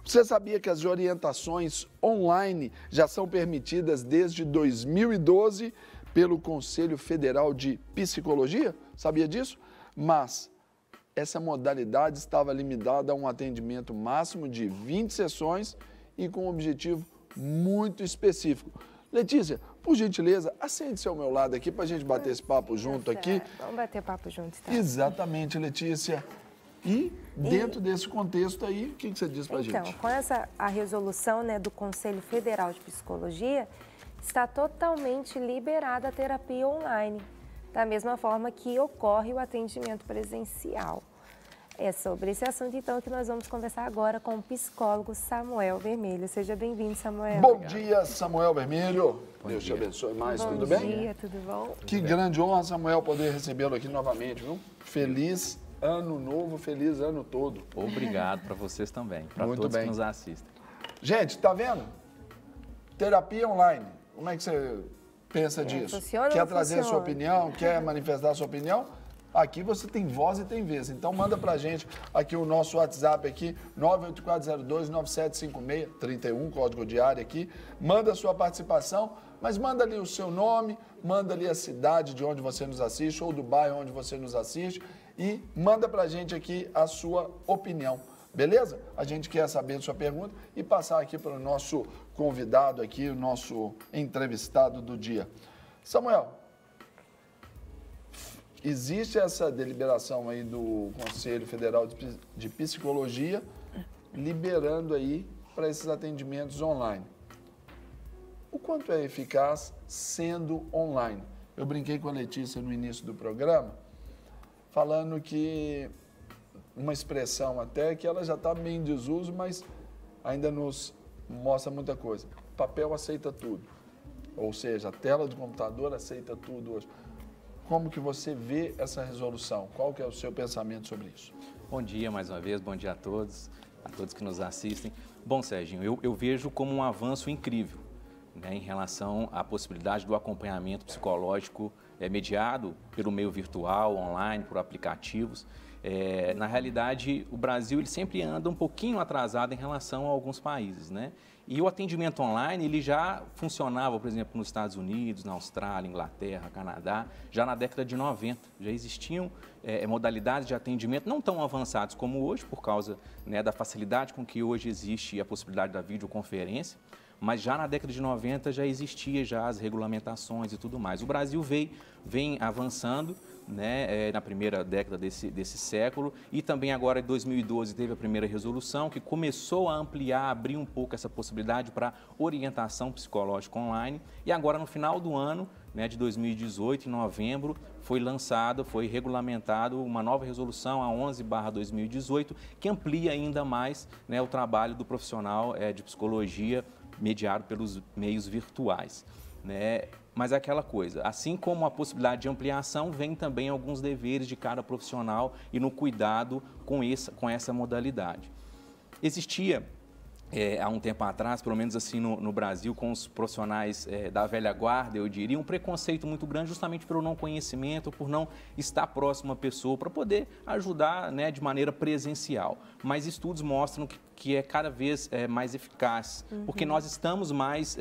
Você sabia que as orientações online já são permitidas desde 2012 pelo Conselho Federal de Psicologia? Sabia disso? Mas essa modalidade estava limitada a um atendimento máximo de 20 sessões e com um objetivo muito específico. Letícia, por gentileza, assente-se ao meu lado aqui para a gente bater esse papo junto aqui. Vamos bater papo junto, tá? Exatamente, Letícia. E dentro desse contexto aí, o que você diz para a gente? Então, com a resolução, né, do Conselho Federal de Psicologia, está totalmente liberada a terapia online, da mesma forma que ocorre o atendimento presencial. É sobre esse assunto, então, que nós vamos conversar agora com o psicólogo Samuel Vermelho. Seja bem-vindo, Samuel. Bom dia, Samuel Vermelho. Deus te abençoe mais, tudo bem? Bom dia, tudo bom? Que grande honra, Samuel, poder recebê-lo aqui novamente, viu? Feliz ano novo, feliz ano todo. Obrigado para vocês também, para todos que nos assistem. Gente, tá vendo? Terapia online. Como é que você pensa disso? Funciona ou quer não trazer a sua funciona? opinião? Quer manifestar a sua opinião? Aqui você tem voz e tem vez. Então manda pra gente aqui o nosso WhatsApp aqui, 984029756, 31, código de área aqui. Manda a sua participação, mas manda ali o seu nome, manda ali a cidade de onde você nos assiste ou do bairro onde você nos assiste e manda pra gente aqui a sua opinião. Beleza? A gente quer saber a sua pergunta e passar aqui para o nosso convidado aqui, o nosso entrevistado do dia. Samuel, existe essa deliberação aí do Conselho Federal de Psicologia liberando aí para esses atendimentos online. O quanto é eficaz sendo online? Eu brinquei com a Letícia no início do programa, falando que uma expressão até que ela já está meio em desuso, mas ainda nos mostra muita coisa. O papel aceita tudo, ou seja, a tela do computador aceita tudo hoje. Como que você vê essa resolução? Qual que é o seu pensamento sobre isso? Bom dia mais uma vez, bom dia a todos que nos assistem. Bom, Serginho, eu vejo como um avanço incrível, né, em relação à possibilidade do acompanhamento psicológico mediado pelo meio virtual, online, por aplicativos. Na realidade, o Brasil ele sempre anda um pouquinho atrasado em relação a alguns países, né? E o atendimento online, ele já funcionava, por exemplo, nos Estados Unidos, na Austrália, Inglaterra, Canadá, já na década de 90. Já existiam modalidades de atendimento não tão avançadas como hoje, por causa, né, da facilidade com que hoje existe a possibilidade da videoconferência, mas já na década de 90 já existia já as regulamentações e tudo mais. O Brasil vem avançando, né, na primeira década desse século e também agora em 2012 teve a primeira resolução que começou a ampliar, abrir um pouco essa possibilidade para orientação psicológica online e agora no final do ano, né, de 2018, em novembro, foi regulamentado uma nova resolução, a 11/2018, que amplia ainda mais, né, o trabalho do profissional de psicologia mediado pelos meios virtuais, né? Mas é aquela coisa, assim como a possibilidade de ampliação, vem também alguns deveres de cada profissional e no cuidado com essa modalidade. Existia, há um tempo atrás, pelo menos assim no Brasil, com os profissionais da velha guarda, eu diria, um preconceito muito grande justamente pelo não conhecimento, por não estar próximo à pessoa, para poder ajudar, né, de maneira presencial. Mas estudos mostram que é cada vez mais eficaz, porque nós estamos mais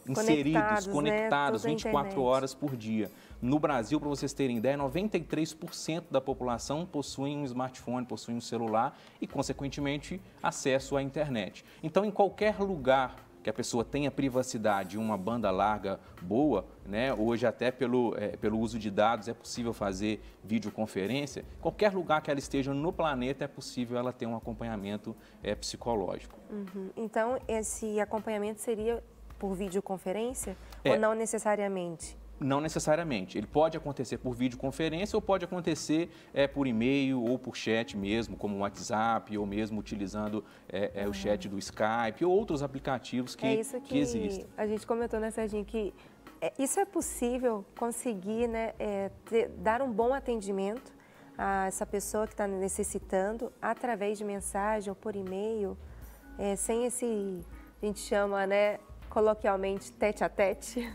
inseridos, conectados, né? 24 horas por dia. No Brasil, para vocês terem ideia, 93% da população possuem um smartphone, possuem um celular e, consequentemente, acesso à internet. Então, em qualquer lugar que a pessoa tenha privacidade e uma banda larga boa, né? Hoje até pelo uso de dados é possível fazer videoconferência, qualquer lugar que ela esteja no planeta é possível ela ter um acompanhamento psicológico. Então, esse acompanhamento seria por videoconferência ou não necessariamente? Não necessariamente. Ele pode acontecer por videoconferência ou pode acontecer por e-mail ou por chat mesmo, como o WhatsApp, ou mesmo utilizando o chat do Skype ou outros aplicativos que existem. A gente comentou, né, Serginho, que isso é possível conseguir, né, dar um bom atendimento a essa pessoa que está necessitando através de mensagem ou por e-mail, sem esse, a gente chama, né, coloquialmente, tete a tete?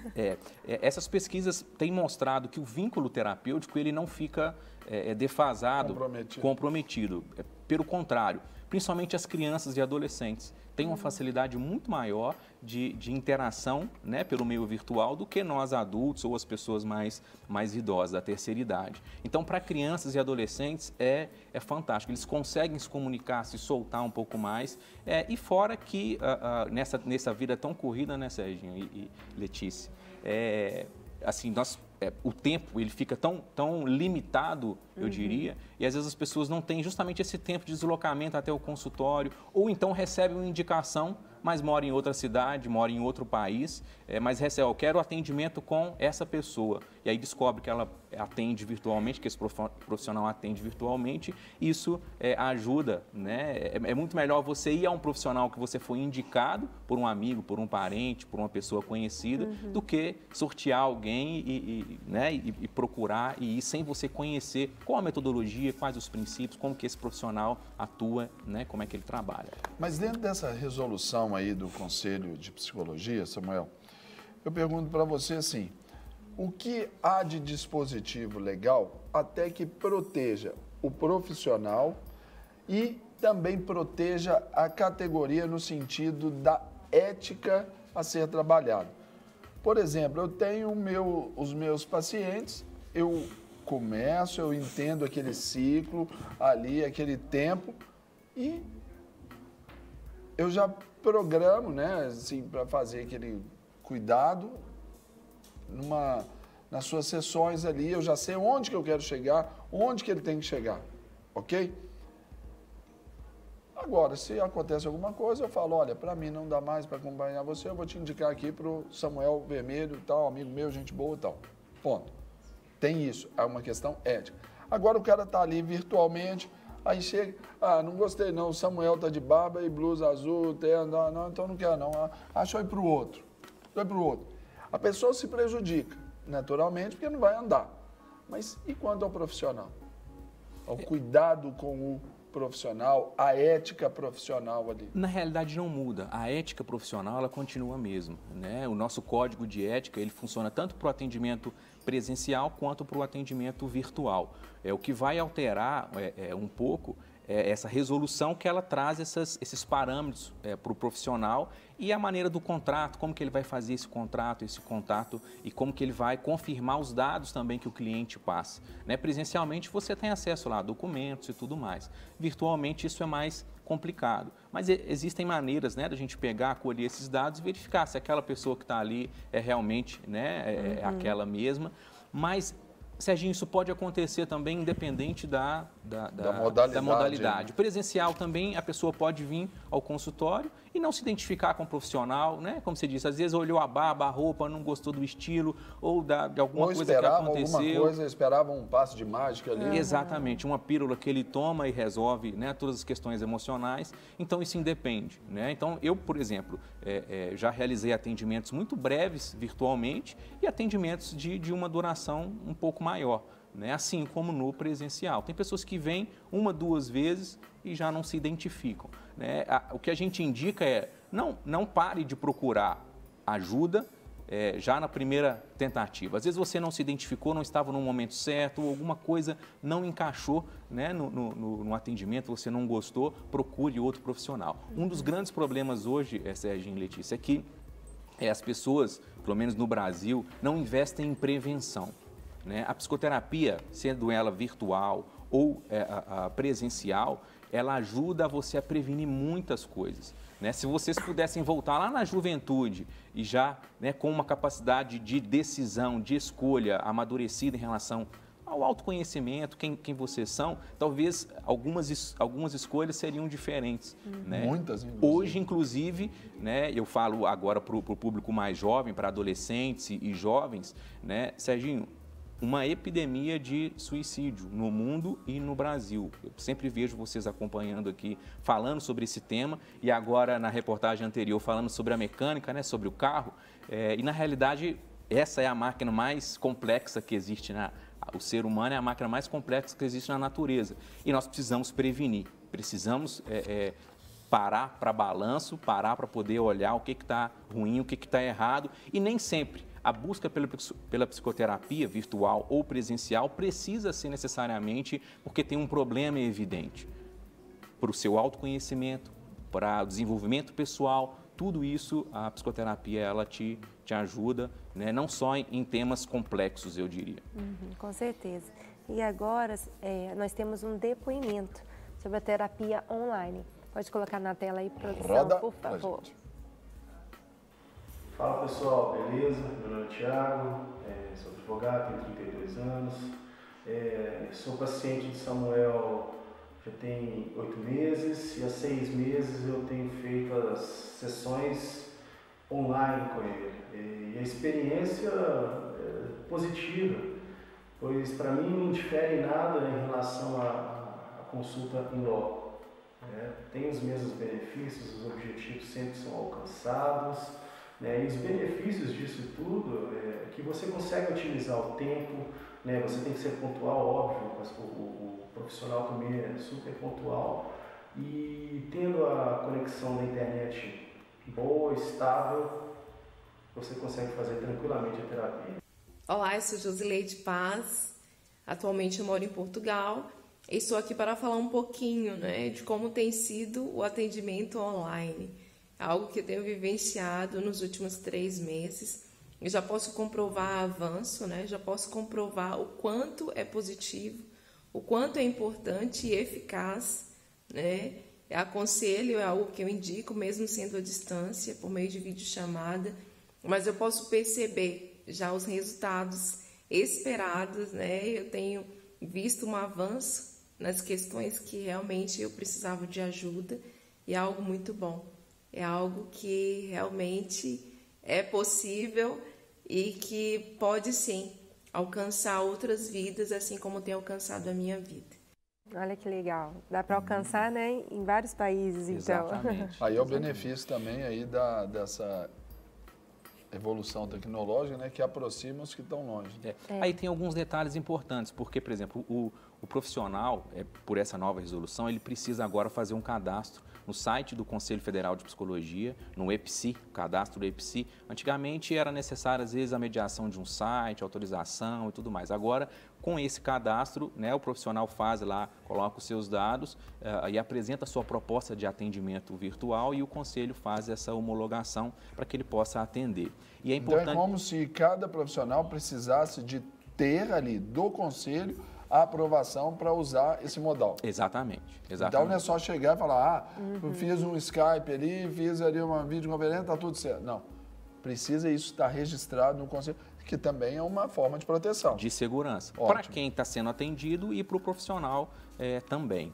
Essas pesquisas têm mostrado que o vínculo terapêutico ele não fica defasado, comprometido. Pelo contrário, principalmente as crianças e adolescentes. Tem uma facilidade muito maior de interação, né, pelo meio virtual do que nós adultos ou as pessoas mais idosas, da terceira idade. Então, para crianças e adolescentes é fantástico. Eles conseguem se comunicar, se soltar um pouco mais. E fora que nessa vida tão corrida, né, Serginho e Letícia, assim, o tempo ele fica tão limitado, eu diria, e às vezes as pessoas não têm justamente esse tempo de deslocamento até o consultório, ou então recebem uma indicação, mas mora em outra cidade, mora em outro país, mas recebe, eu quero atendimento com essa pessoa. E aí descobre que ela atende virtualmente, que esse profissional atende virtualmente, isso ajuda, né? É muito melhor você ir a um profissional que você foi indicado por um amigo, por um parente, por uma pessoa conhecida, do que sortear alguém e procurar e ir sem você conhecer qual a metodologia, quais os princípios, como que esse profissional atua, né? Como é que ele trabalha. Mas dentro dessa resolução aí do Conselho de Psicologia, Samuel, eu pergunto para você assim, o que há de dispositivo legal até que proteja o profissional e também proteja a categoria no sentido da ética a ser trabalhada? Por exemplo, eu tenho os meus pacientes, eu entendo aquele ciclo ali, aquele tempo e eu já programo, né, assim, para fazer aquele cuidado nas suas sessões ali, eu já sei onde que eu quero chegar, onde que ele tem que chegar, ok? Agora, se acontece alguma coisa, eu falo, olha, para mim não dá mais para acompanhar você, eu vou te indicar aqui para o Samuel Vermelho e tal, amigo meu, gente boa e tal. Ponto. Tem isso, é uma questão ética. Agora o cara está ali virtualmente, aí chega, não gostei não, o Samuel tá de barba e blusa azul, terno, não, então não quero não, deixa eu ir para o outro, A pessoa se prejudica, naturalmente, porque não vai andar. Mas e quanto ao profissional? Ao cuidado com o profissional, a ética profissional ali? Na realidade não muda, a ética profissional ela continua a mesma, né? O nosso código de ética ele funciona tanto para o atendimento presencial quanto para o atendimento virtual. O que vai alterar um pouco essa resolução que ela traz esses parâmetros para o profissional e a maneira do contrato, como que ele vai fazer esse contato e como que ele vai confirmar os dados também que o cliente passa. Né? Presencialmente você tem acesso lá a documentos e tudo mais. Virtualmente isso é mais complicado. Mas existem maneiras, né, da gente pegar, colher esses dados e verificar se aquela pessoa que está ali é realmente, né, aquela mesma. Mas, Serginho, isso pode acontecer também independente da modalidade. Presencial também, a pessoa pode vir ao consultório e não se identificar com o profissional, né? Como você disse, às vezes olhou a barba, a roupa, não gostou do estilo ou de alguma coisa que aconteceu. Esperava um passo de mágica ali. Exatamente, uma pílula que ele toma e resolve, né, todas as questões emocionais. Então, isso independe, né? Então, eu, por exemplo, já realizei atendimentos muito breves virtualmente e atendimentos de uma duração um pouco maior. Né? Assim como no presencial. Tem pessoas que vêm uma, duas vezes e já não se identificam. Né? O que a gente indica é não pare de procurar ajuda já na primeira tentativa. Às vezes você não se identificou, não estava no momento certo, ou alguma coisa não encaixou, né, no atendimento, você não gostou, procure outro profissional. Um dos grandes problemas hoje, Serginho e Letícia, é que as pessoas, pelo menos no Brasil, não investem em prevenção. Né? A psicoterapia, sendo ela virtual ou a presencial, ela ajuda você a prevenir muitas coisas. Né? Se vocês pudessem voltar lá na juventude e já, né, com uma capacidade de decisão, de escolha amadurecida em relação ao autoconhecimento, quem vocês são, talvez algumas escolhas seriam diferentes. Né? Muitas, inclusive. Hoje, inclusive, né, eu falo agora para o público mais jovem, para adolescentes e jovens, né, Serginho, uma epidemia de suicídio no mundo e no Brasil. Eu sempre vejo vocês acompanhando aqui, falando sobre esse tema, e agora na reportagem anterior falando sobre a mecânica, né, sobre o carro, e na realidade essa é a máquina mais complexa que existe, o ser humano é a máquina mais complexa que existe na natureza, e nós precisamos prevenir, precisamos parar para balanço, parar para poder olhar o que está ruim, o que está errado, e nem sempre a busca pela psicoterapia virtual ou presencial precisa ser necessariamente porque tem um problema evidente. para o seu autoconhecimento, para o desenvolvimento pessoal. Tudo isso, a psicoterapia, ela te ajuda, né? Não só em temas complexos, eu diria. Com certeza. E agora, nós temos um depoimento sobre a terapia online. Pode colocar na tela aí, produção, Roda, por favor. Fala pessoal, beleza? Meu nome é Thiago, sou advogado, tenho 32 anos, sou paciente de Samuel já tem 8 meses e há 6 meses eu tenho feito as sessões online com ele. E a experiência é positiva, pois para mim não difere nada em relação à consulta em loco. Tem os mesmos benefícios, os objetivos sempre são alcançados, né? E os benefícios disso tudo é que você consegue otimizar o tempo, né? Você tem que ser pontual, óbvio, mas o profissional também é super pontual, e tendo a conexão da internet boa, estável, você consegue fazer tranquilamente a terapia. Olá, eu sou Josileide Paz, atualmente eu moro em Portugal e estou aqui para falar um pouquinho, né, de como tem sido o atendimento online, algo que eu tenho vivenciado nos últimos 3 meses. Eu já posso comprovar avanço, né, já posso comprovar o quanto é positivo, o quanto é importante e eficaz, né. Aconselho, é algo que eu indico, mesmo sendo à distância, por meio de videochamada, mas eu posso perceber já os resultados esperados, né? Eu tenho visto um avanço nas questões que realmente eu precisava de ajuda, e é algo muito bom. É algo que realmente é possível e que pode sim alcançar outras vidas, assim como tem alcançado a minha vida. Olha que legal. Dá para alcançar, né, em vários países, então. Exatamente. Aí é o benefício também aí dessa evolução tecnológica, né, que aproxima os que estão longe. Aí tem alguns detalhes importantes, porque, por exemplo, o profissional, por essa nova resolução, ele precisa agora fazer um cadastro no site do Conselho Federal de Psicologia, no EPSI, o cadastro do EPSI. Antigamente era necessário, às vezes, a mediação de um site, autorização e tudo mais. Agora, com esse cadastro, né, o profissional faz lá, coloca os seus dados e apresenta a sua proposta de atendimento virtual, e o Conselho faz essa homologação para que ele possa atender. E é importante... Então é como se cada profissional precisasse de ter ali do Conselho a aprovação para usar esse modal. Exatamente. Então não é só chegar e falar, eu fiz um Skype ali, fiz ali uma videoconferência, está tudo certo. Não, precisa isso estar registrado no Conselho, que também é uma forma de proteção. De segurança. Ótimo. Para quem está sendo atendido e para o profissional também.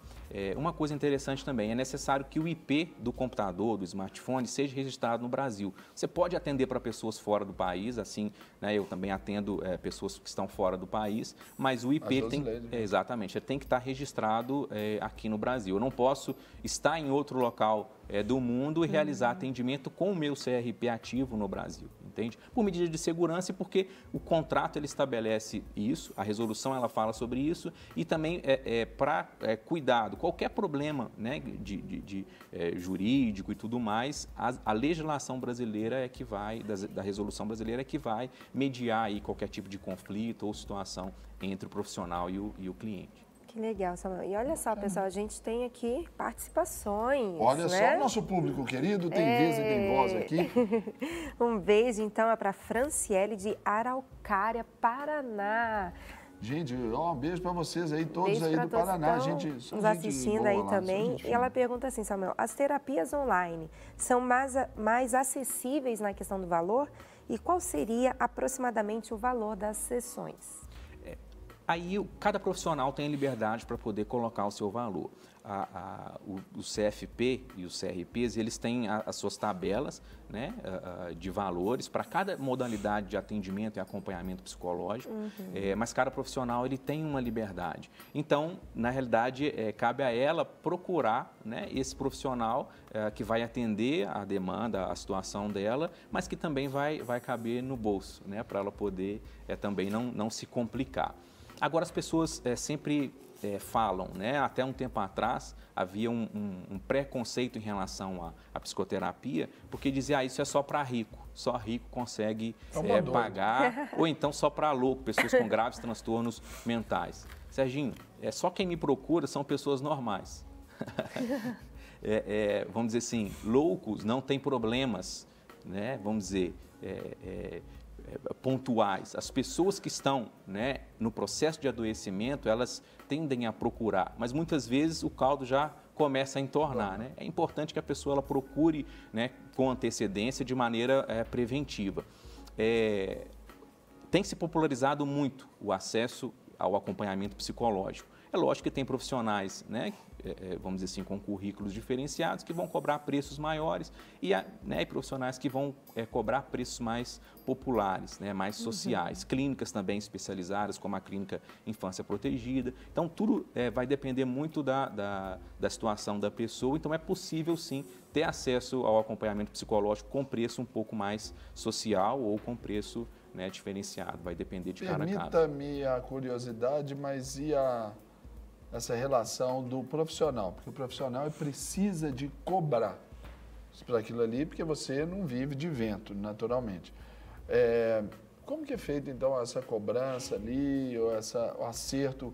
Uma coisa interessante também, é necessário que o IP do computador, do smartphone, seja registrado no Brasil. Você pode atender para pessoas fora do país, assim, né, eu também atendo pessoas que estão fora do país, mas o IP exatamente, ele tem que estar registrado aqui no Brasil. Eu não posso estar em outro local do mundo e realizar atendimento com o meu CRP ativo no Brasil, entende? Por medida de segurança, e porque o contrato ele estabelece isso, a resolução ela fala sobre isso, e também para cuidado, qualquer problema, né, de jurídico e tudo mais, a legislação brasileira é que vai, da resolução brasileira é que vai mediar aí qualquer tipo de conflito ou situação entre o profissional e o cliente. Que legal, Samuel. E olha só, pessoal, a gente tem aqui participações. Olha né? só, o nosso público querido tem vez e tem voz aqui. Um beijo, então, é para Franciele de Araucária, Paraná. Gente, um beijo para vocês aí, todos Beijo aí do Paraná. Gente, nos assistindo aí também. E ela pergunta assim, Samuel, as terapias online são mais acessíveis na questão do valor? E qual seria aproximadamente o valor das sessões? Aí, cada profissional tem liberdade para poder colocar o seu valor. O CFP e os CRPs, eles têm as suas tabelas, né, de valores para cada modalidade de atendimento e acompanhamento psicológico, mas cada profissional ele tem uma liberdade. Então, na realidade, cabe a ela procurar, né, esse profissional que vai atender a demanda, a situação dela, mas que também vai caber no bolso, né, para ela poder também não se complicar. Agora, as pessoas sempre falam, né? Até um tempo atrás havia um preconceito em relação à psicoterapia, porque dizia, isso é só para rico, só rico consegue pagar, ou então só para louco, pessoas com graves transtornos mentais. Serginho, só quem me procura são pessoas normais. vamos dizer assim, loucos não têm problemas, né? Vamos dizer, pontuais. As pessoas que estão, né, no processo de adoecimento, elas tendem a procurar, mas muitas vezes o caldo já começa a entornar, né? É importante que a pessoa ela procure, né, com antecedência, de maneira preventiva. Tem se popularizado muito o acesso ao acompanhamento psicológico. É lógico que tem profissionais, né, vamos dizer assim, com currículos diferenciados, que vão cobrar preços maiores e profissionais que vão cobrar preços mais populares, né, mais sociais. Clínicas também especializadas, como a Clínica Infância Protegida. Então, tudo vai depender muito da situação da pessoa. Então, é possível, sim, ter acesso ao acompanhamento psicológico com preço um pouco mais social ou com preço, né, diferenciado. Vai depender de cada caso. Permita-me a curiosidade, mas e essa relação do profissional? Porque o profissional precisa de cobrar para aquilo ali, porque você não vive de vento, naturalmente. Como que é feita, então, essa cobrança ali, ou o acerto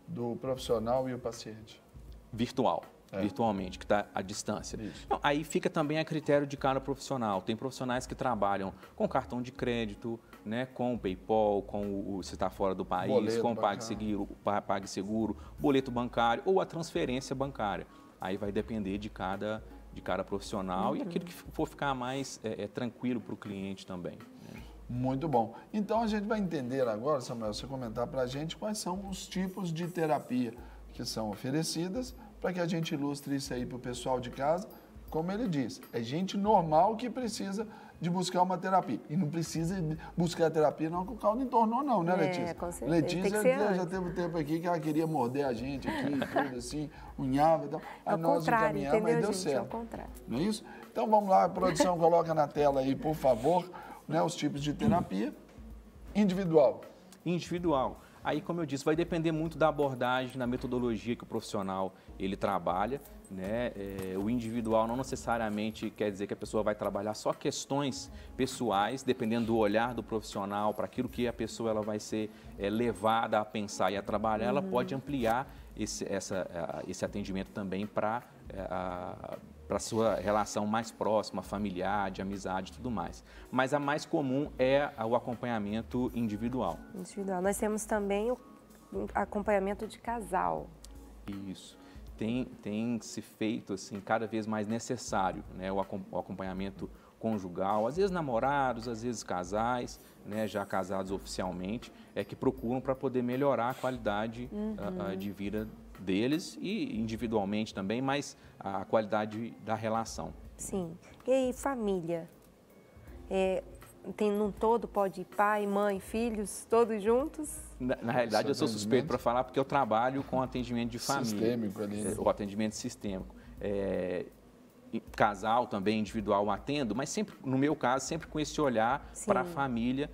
do profissional e o paciente? Virtualmente, que está à distância. Então, aí fica também a critério de cada profissional. Tem profissionais que trabalham com cartão de crédito, né, com o PayPal, se está fora do país, boleto com o PagSeguro, boleto bancário ou a transferência bancária. Aí vai depender de cada profissional e aquilo que for ficar mais tranquilo para o cliente também. Né? Muito bom. Então, a gente vai entender agora, Samuel, você comentar para a gente quais são os tipos de terapia que são oferecidas, para que a gente ilustre isso aí para o pessoal de casa. Como ele diz, é gente normal que precisa de buscar uma terapia. E não precisa buscar a terapia não, que o caldo entornou não, né, Letícia? Com certeza. Letícia já teve um tempo aqui que ela queria morder a gente aqui, tudo assim, unhava e tal. Aí nós encaminhamos, mas deu certo. Ao contrário. Não é isso? Então vamos lá, a produção coloca na tela aí, por favor, né, os tipos de terapia. Individual. Aí, como eu disse, vai depender muito da abordagem, da metodologia que o profissional ele trabalha, né? O individual não necessariamente quer dizer que a pessoa vai trabalhar só questões pessoais, dependendo do olhar do profissional, para aquilo que a pessoa ela vai ser levada a pensar e a trabalhar, ela pode ampliar esse atendimento também para a sua relação mais próxima, familiar, de amizade e tudo mais. Mas a mais comum é o acompanhamento individual. Nós temos também o acompanhamento de casal. Isso. Tem se feito assim, cada vez mais necessário, né, o acompanhamento conjugal, às vezes namorados, às vezes casais, né, já casados oficialmente, que procuram para poder melhorar a qualidade de vida deles e individualmente também, mas a qualidade da relação. Sim. E aí, família? Num todo pode ir pai, mãe, filhos, todos juntos? Na realidade, eu sou suspeito para falar porque eu trabalho com atendimento de família. Sistêmico ali. O atendimento sistêmico. Casal também, individual, atendo, mas sempre, no meu caso, sempre com esse olhar para a família.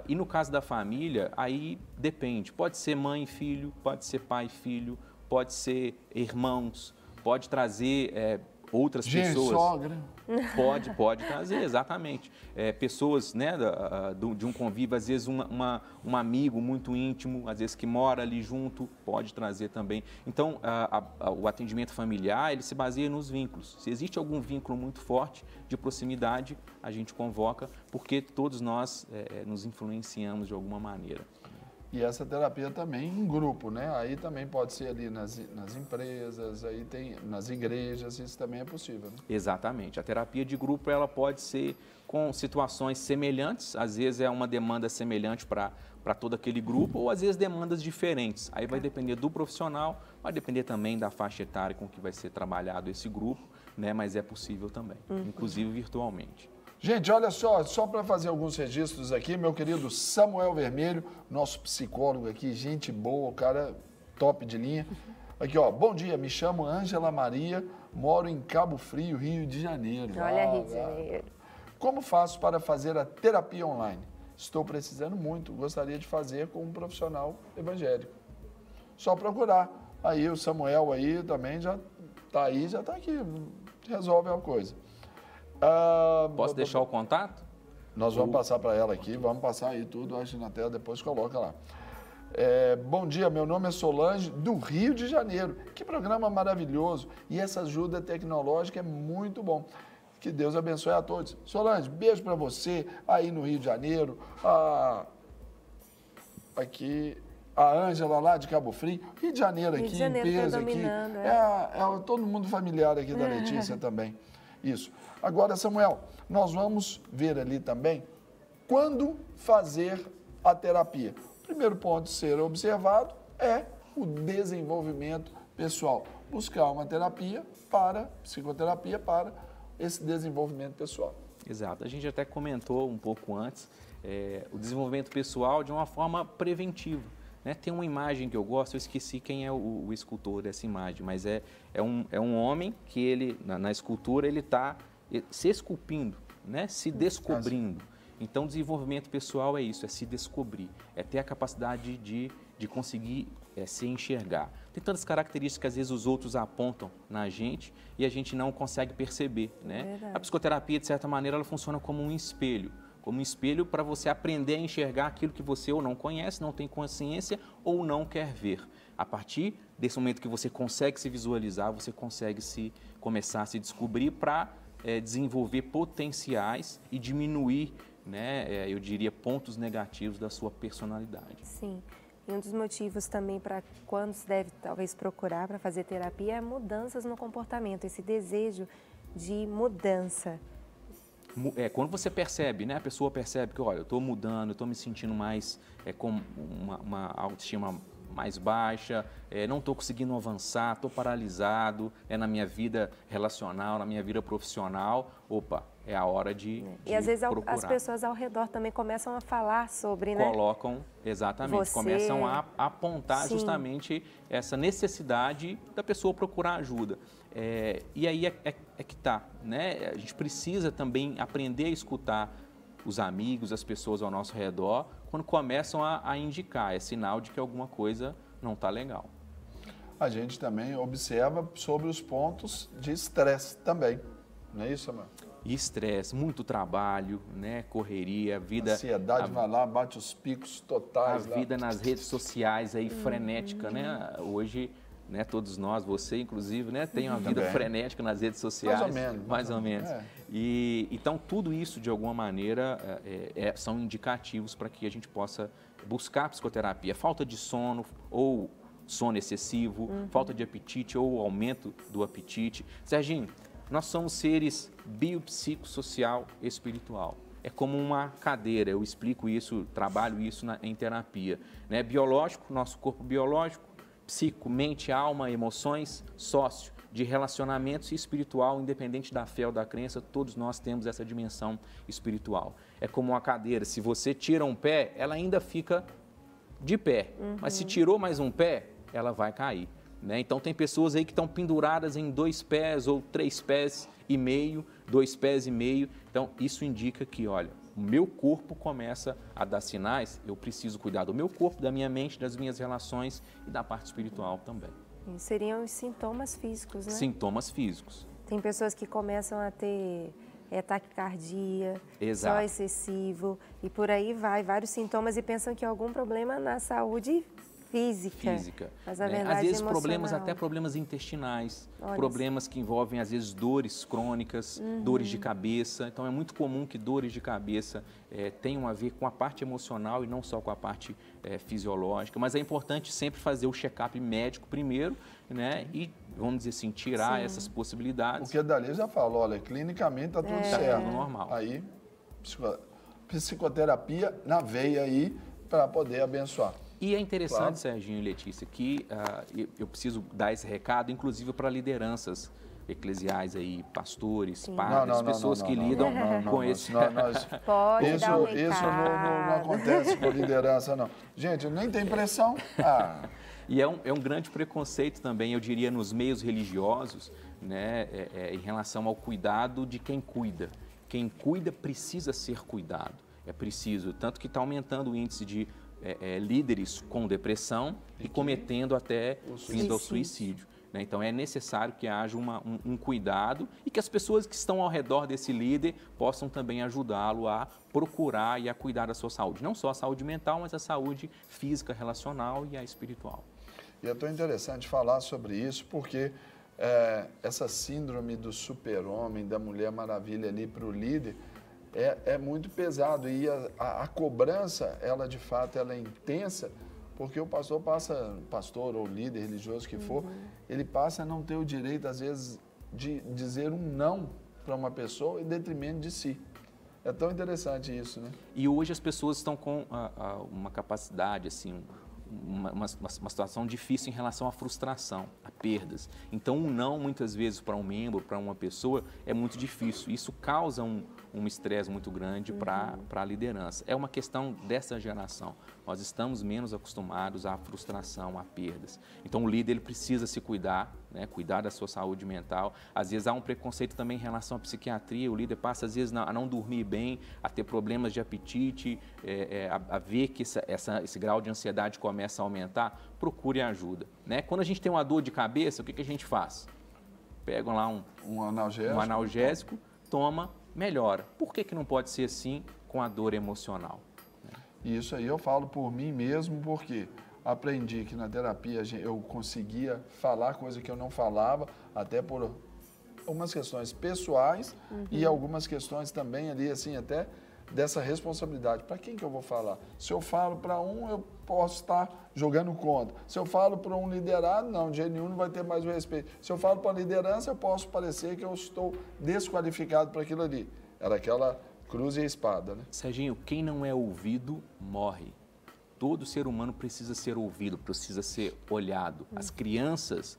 E no caso da família, aí depende. Pode ser mãe e filho, pode ser pai e filho, pode ser irmãos, pode trazer outras pessoas. Sogra. Pode trazer, exatamente. Pessoas, né, de um convívio, às vezes um amigo muito íntimo, às vezes que mora ali junto, pode trazer também. Então, o atendimento familiar, ele se baseia nos vínculos. Se existe algum vínculo muito forte de proximidade, a gente convoca, porque todos nós nos influenciamos de alguma maneira. E essa terapia também em grupo, né? Aí também pode ser ali nas empresas, aí tem nas igrejas, isso também é possível, né? Exatamente. A terapia de grupo, ela pode ser com situações semelhantes, às vezes é uma demanda semelhante para todo aquele grupo, ou às vezes demandas diferentes. Aí vai depender do profissional, vai depender também da faixa etária com que vai ser trabalhado esse grupo, né? Mas é possível também, inclusive virtualmente. Gente, olha só para fazer alguns registros aqui, meu querido Samuel Vermelho, nosso psicólogo aqui, gente boa, o cara top de linha. Aqui, ó, bom dia, me chamo Ângela Maria, moro em Cabo Frio, Rio de Janeiro. Olha, Rio de Janeiro. Como faço para fazer a terapia online? Estou precisando muito, gostaria de fazer com um profissional evangélico. Só procurar. Aí o Samuel aí também já está aqui, resolve a coisa. Posso deixar o contato? Nós vamos passar para ela aqui, vamos passar aí tudo, acho na tela, depois coloca lá. Bom dia, meu nome é Solange, do Rio de Janeiro. Que programa maravilhoso. E essa ajuda tecnológica é muito bom. Que Deus abençoe a todos. Solange, beijo para você aí no Rio de Janeiro. Aqui, a Ângela lá de Cabo Frio. Rio de Janeiro aqui, em peso aqui. Todo mundo familiar aqui da Letícia também. Isso. Agora, Samuel, nós vamos ver ali também quando fazer a terapia. O primeiro ponto a ser observado é o desenvolvimento pessoal. Buscar uma psicoterapia para esse desenvolvimento pessoal. Exato. A gente até comentou um pouco antes o desenvolvimento pessoal de uma forma preventiva. Né? Tem uma imagem que eu gosto, eu esqueci quem é o escultor dessa imagem, mas é um homem que ele, na escultura, ele está se esculpindo, né? Se descobrindo. Então, desenvolvimento pessoal é isso, é se descobrir, é ter a capacidade de conseguir se enxergar. Tem tantas características que às vezes os outros apontam na gente e a gente não consegue perceber, né? A psicoterapia, de certa maneira, ela funciona como um espelho para você aprender a enxergar aquilo que você ou não conhece, não tem consciência ou não quer ver. A partir desse momento que você consegue se visualizar, você consegue começar a se descobrir para desenvolver potenciais e diminuir, né, eu diria, pontos negativos da sua personalidade. Sim. E um dos motivos também para quando se deve talvez procurar para fazer terapia é mudanças no comportamento, esse desejo de mudança. Quando você percebe, né, a pessoa percebe que, olha, eu estou mudando, eu estou me sentindo mais com uma autoestima mais baixa, não estou conseguindo avançar, estou paralisado na minha vida relacional, na minha vida profissional, opa, é a hora de E às vezes procurar. as pessoas ao redor também começam a falar sobre, né? Colocam, exatamente, começam a apontar justamente essa necessidade da pessoa procurar ajuda. E aí é que está, né? A gente precisa também aprender a escutar os amigos, as pessoas ao nosso redor, quando começam a indicar, é sinal de que alguma coisa não está legal. A gente também observa sobre os pontos de estresse também, não é isso, Samuel? Estresse, muito trabalho, né? Correria, vida... Ansiedade vai lá, bate os picos totais. A vida nas redes sociais aí frenética, né? Hoje, né, todos nós, você inclusive, né, tem uma vida frenética nas redes sociais. Mais ou menos. E então tudo isso de alguma maneira são indicativos para que a gente possa buscar psicoterapia. Falta de sono ou sono excessivo, falta de apetite ou aumento do apetite. Serginho, nós somos seres biopsicossocial e espiritual. É como uma cadeira, eu explico isso, trabalho isso em terapia. Né? Biológico, nosso corpo biológico, psico, mente, alma, emoções, sócio, de relacionamentos e espiritual, independente da fé ou da crença, todos nós temos essa dimensão espiritual. É como uma cadeira, se você tira um pé, ela ainda fica de pé, mas se tirou mais um pé, ela vai cair. Né? Então tem pessoas aí que estão penduradas em 2 pés ou 3 pés e meio, 2 pés e meio, então isso indica que, olha, o meu corpo começa a dar sinais, eu preciso cuidar do meu corpo, da minha mente, das minhas relações e da parte espiritual também. E seriam os sintomas físicos, né? Sintomas físicos. Tem pessoas que começam a ter taquicardia, Exato. Só excessivo e por aí vai, vários sintomas e pensam que há algum problema na saúde física. Mas na verdade às vezes emocional. problemas, até problemas intestinais, problemas que envolvem às vezes dores crônicas, dores de cabeça. Então é muito comum que dores de cabeça tenham a ver com a parte emocional e não só com a parte fisiológica. Mas é importante sempre fazer o check-up médico primeiro, né? E vamos dizer assim, tirar essas possibilidades. Porque dali já falou, olha, clinicamente está tudo certo. Tudo normal. Aí, psicoterapia na veia aí para poder abençoar. E é interessante, Serginho e Letícia, que eu preciso dar esse recado, inclusive para lideranças eclesiais aí, pastores, padres, pessoas que lidam com esse... Pode dar um isso não acontece com liderança, não. Gente, nem tem pressão. E é um grande preconceito também, eu diria, nos meios religiosos, né, em relação ao cuidado de quem cuida. Quem cuida precisa ser cuidado. É preciso, tanto que está aumentando o índice de líderes com depressão e cometendo até vindo ao suicídio. né? Então é necessário que haja um cuidado e que as pessoas que estão ao redor desse líder possam também ajudá-lo a procurar e a cuidar da sua saúde. Não só a saúde mental, mas a saúde física, relacional e a espiritual. E é tão interessante falar sobre isso porque essa síndrome do super-homem, da Mulher Maravilha ali para o líder, é muito pesado. E a cobrança, ela de fato ela é intensa, porque o pastor ou líder religioso que for, ele passa a não ter o direito, às vezes, de dizer um não para uma pessoa em detrimento de si. É tão interessante isso, né? E hoje as pessoas estão com uma capacidade, assim, uma situação difícil em relação à frustração, a perdas. Então, um não, muitas vezes, para um membro, para uma pessoa, é muito difícil. Isso causa um estresse muito grande para a liderança. É uma questão dessa geração. Nós estamos menos acostumados à frustração, a perdas. Então, o líder ele precisa se cuidar, né? Cuidar da sua saúde mental. Às vezes, há um preconceito também em relação à psiquiatria. O líder passa, às vezes, a não dormir bem, a ter problemas de apetite, a ver que esse grau de ansiedade começa a aumentar. Procure ajuda, né? Quando a gente tem uma dor de cabeça, o que a gente faz? Pega lá um analgésico, toma, melhora. Por que não pode ser assim com a dor emocional? Isso aí eu falo por mim mesmo, porque aprendi que na terapia eu conseguia falar coisa que eu não falava, até por algumas questões pessoais e algumas questões também ali, assim, até dessa responsabilidade. Para quem que eu vou falar? Se eu falo para um, eu posso estar jogando contra. Se eu falo para um liderado, não, de jeito nenhum não vai ter mais o respeito. Se eu falo para a liderança, eu posso parecer que eu estou desqualificado para aquilo ali. Era aquela cruz e a espada, né? Serginho, quem não é ouvido, morre. Todo ser humano precisa ser ouvido, precisa ser olhado. As crianças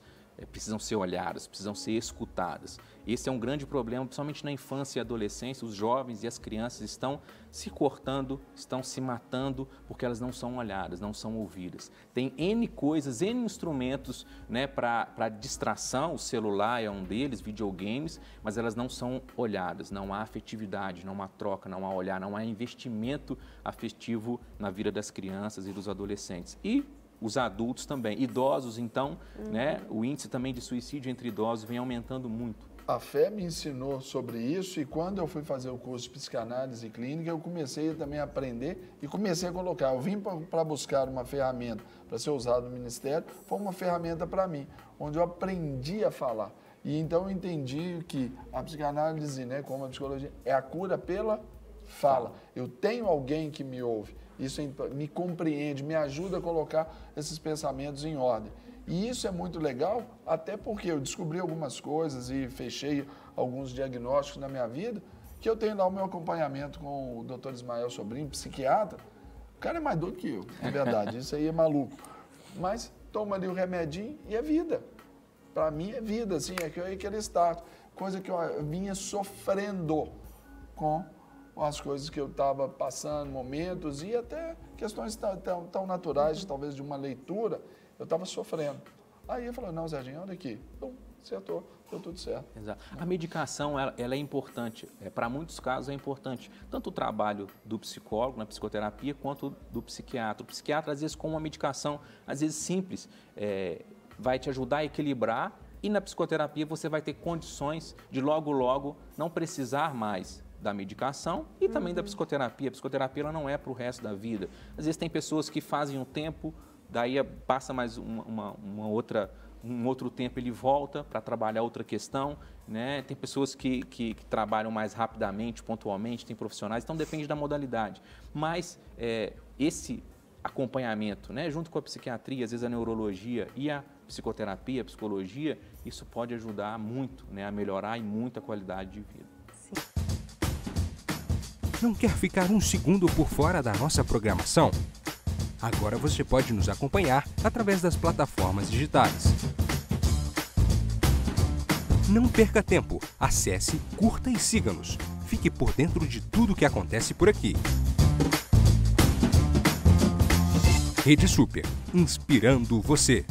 precisam ser olhadas, precisam ser escutadas. Esse é um grande problema, principalmente na infância e adolescência. Os jovens e as crianças estão se cortando, estão se matando porque elas não são olhadas, não são ouvidas. Tem N coisas, N instrumentos, né, para distração, o celular é um deles, videogames, mas elas não são olhadas, não há afetividade, não há troca, não há olhar, não há investimento afetivo na vida das crianças e dos adolescentes. E os adultos também. Idosos, então, né, o índice também de suicídio entre idosos vem aumentando muito. A fé me ensinou sobre isso e quando eu fui fazer o curso de psicanálise clínica, eu comecei também a aprender e comecei a colocar. Eu vim para buscar uma ferramenta para ser usada no ministério, foi uma ferramenta para mim, onde eu aprendi a falar. E então eu entendi que a psicanálise, né, como a psicologia, é a cura pela fala. Eu tenho alguém que me ouve. Isso me compreende, me ajuda a colocar esses pensamentos em ordem. E isso é muito legal, até porque eu descobri algumas coisas e fechei alguns diagnósticos na minha vida, que eu tenho lá o meu acompanhamento com o Dr. Ismael Sobrinho, psiquiatra. O cara é mais doido que eu, na verdade, isso aí é maluco. Mas toma ali o remedinho e é vida. Para mim é vida, assim, é aquele estado. Coisa que eu vinha sofrendo com as coisas que eu estava passando, momentos e até questões tão naturais, talvez de uma leitura, eu estava sofrendo. Aí eu falei, não, Serginho, olha aqui, acertou, deu tudo certo. Exato. A medicação, ela é importante, para muitos casos é importante, tanto o trabalho do psicólogo na psicoterapia, quanto do psiquiatra. O psiquiatra, às vezes, com uma medicação, às vezes simples, vai te ajudar a equilibrar e na psicoterapia você vai ter condições de logo não precisar mais da medicação e também da psicoterapia. A psicoterapia ela não é para o resto da vida. Às vezes tem pessoas que fazem um tempo, daí passa mais um outro tempo, ele volta para trabalhar outra questão, né? Tem pessoas que trabalham mais rapidamente, pontualmente, tem profissionais, então depende da modalidade. Mas esse acompanhamento, né, junto com a psiquiatria, às vezes a neurologia e a psicoterapia, a psicologia, isso pode ajudar muito, né, a melhorar e muito a qualidade de vida. Não quer ficar um segundo por fora da nossa programação? Agora você pode nos acompanhar através das plataformas digitais. Não perca tempo, acesse, curta e siga-nos. Fique por dentro de tudo o que acontece por aqui. Rede Super, inspirando você.